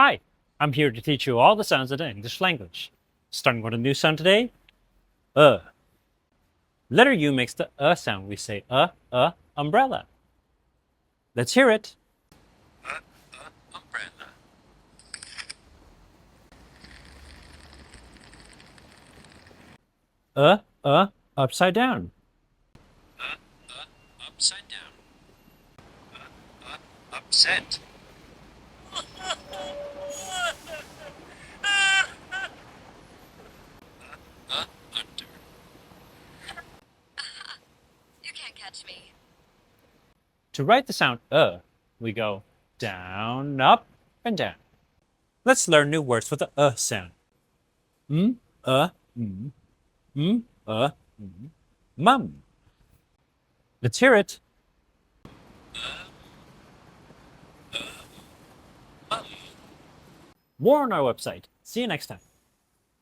Hi, I'm here to teach you all the sounds of the English language. Starting with a new sound today, Letter U makes the sound. We say umbrella. Let's hear it. Umbrella. Upside down. Upside down. Upset. Under. You can't catch me. To write the sound we go down, up, and down. Let's learn new words with the sound. Mm. Mum. Let's hear it. More on our website. See you next time.